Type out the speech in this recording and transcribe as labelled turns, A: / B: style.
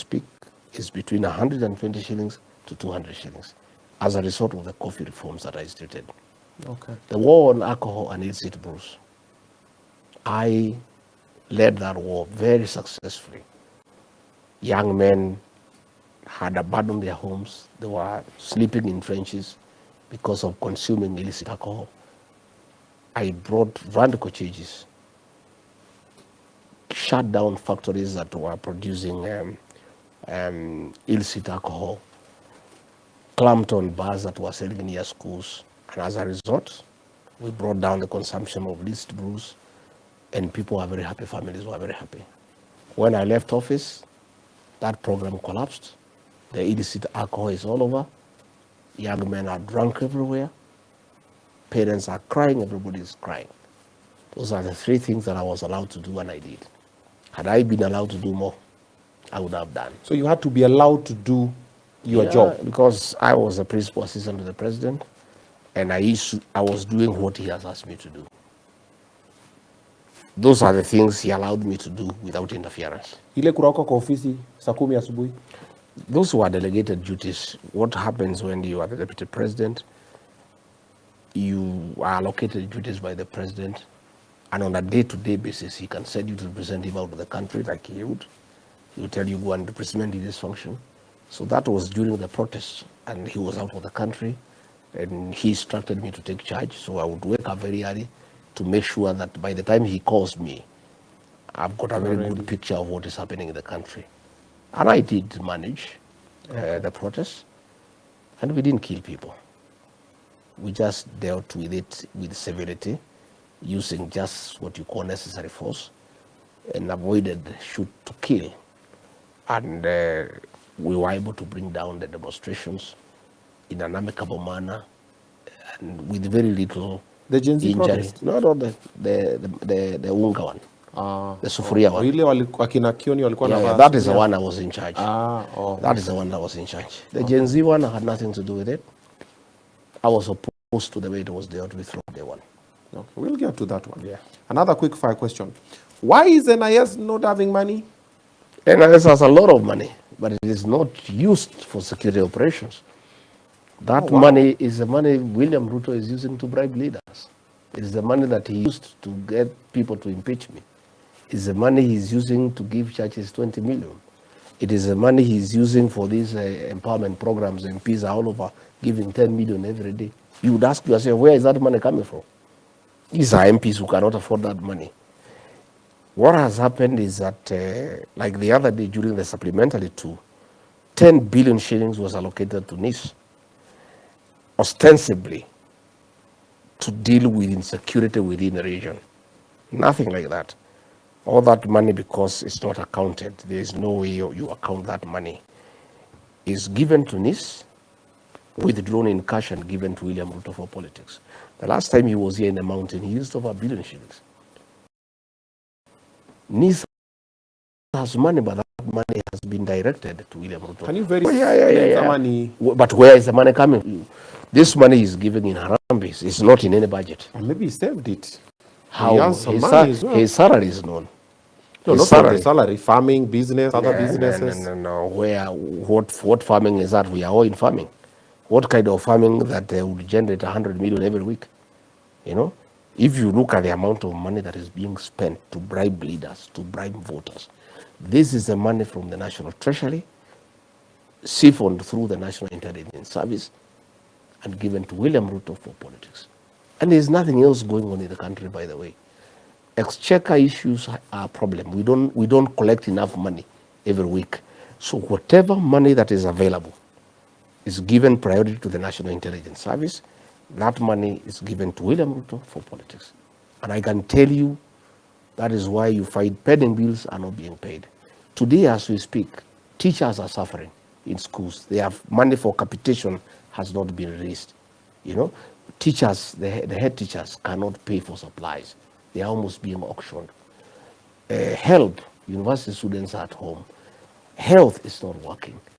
A: speak, is between 120 shillings to 200 shillings as a result of the coffee reforms that I stated.
B: Okay.
A: The war on alcohol and illicit brews, I led that war very successfully. Young men had abandoned their homes. They were sleeping in trenches because of consuming illicit alcohol. I brought radical changes, shut down factories that were producing illicit alcohol, clamped on bars that were selling near schools. And as a result, we brought down the consumption of illicit brews, and people were very happy, families were very happy. When I left office, that program collapsed. The illicit alcohol is all over. Young men are drunk everywhere. Parents are crying, everybody is crying. Those are the three things that I was allowed to do, and I did. Had I been allowed to do more, I would have done.
B: So you had to be allowed to do your job?
A: Because I was a principal assistant to the president, and I was doing what he has asked me to do. Those are the things he allowed me to do without interference.
B: Ile kurauka kwa ofisi saa 10 asubuhi?
A: Those were delegated duties. What happens when you are the deputy president, you are allocated duties by the president, and on a day-to-day basis, he can send you to represent him out of the country like he would. He would tell you, go and represent in this function. So that was during the protest, and he was out of the country, and he instructed me to take charge. So I would wake up very early to make sure that by the time he calls me, I've got a very good picture of what is happening in the country. And I did manage the protest, and we didn't kill people. We just dealt with it with civility, using just what you call necessary force, and avoided shoot to kill. And we were able to bring down the demonstrations in an amicable manner and with very little
B: The Gen Z
A: injury.
B: protest?
A: No, the unga one. The sufuria one.
B: Ile akina Kioni walikuwa na
A: That is the one I was in charge. That is the one that was in charge. The Gen Z one had nothing to do with it. I was opposed to the way it was dealt with from day one.
B: Okay, we'll get to that one.
A: Yeah.
B: Another quick fire question. Why is NIS not having money?
A: NIS has a lot of money, but it is not used for security operations. That money is the money William Ruto is using to bribe leaders. It is the money that he used to get people to impeach me. It's the money he's using to give churches 20 million. It is the money he's using for these empowerment programs. MPs are all over giving 10 million every day. You would ask yourself, where is that money coming from? These are MPs who cannot afford that money. What has happened is that, like the other day during the supplementary 10 billion shillings was allocated to NIS, ostensibly to deal with insecurity within the region. Nothing like that. All that money, because it's not accounted, there is no way you account that money, is given to NIS, withdrawn in cash and given to William Ruto for politics. The last time he was here in the mountain, he used over 1 billion shillings. NIS has money, but that money has been directed to William Ruto.
B: Can you verify the money?
A: But where is the money coming from? This money is given in Harambee. It's not in any budget.
B: Or maybe he saved it.
A: How?
B: He has some money as well.
A: His salary is known.
B: No, not salary. Salary. Farming, business, other businesses.
A: No. What farming is that? We are all in farming. What kind of farming that would generate 100 million every week? You know, if you look at the amount of money that is being spent to bribe leaders, to bribe voters, this is the money from the National Treasury, siphoned through the National Intelligence Service, and given to William Ruto for politics. And there's nothing else going on in the country, by the way. Exchequer issues are a problem. We don't collect enough money every week. So whatever money that is available is given priority to the National Intelligence Service. That money is given to William Ruto for politics. And I can tell you that is why you find pending bills are not being paid. Today, as we speak, teachers are suffering in schools. They have money for capitation has not been released. You know, teachers, the head teachers cannot pay for supplies. They are almost being auctioned. Help, university students are at home. Health is not working.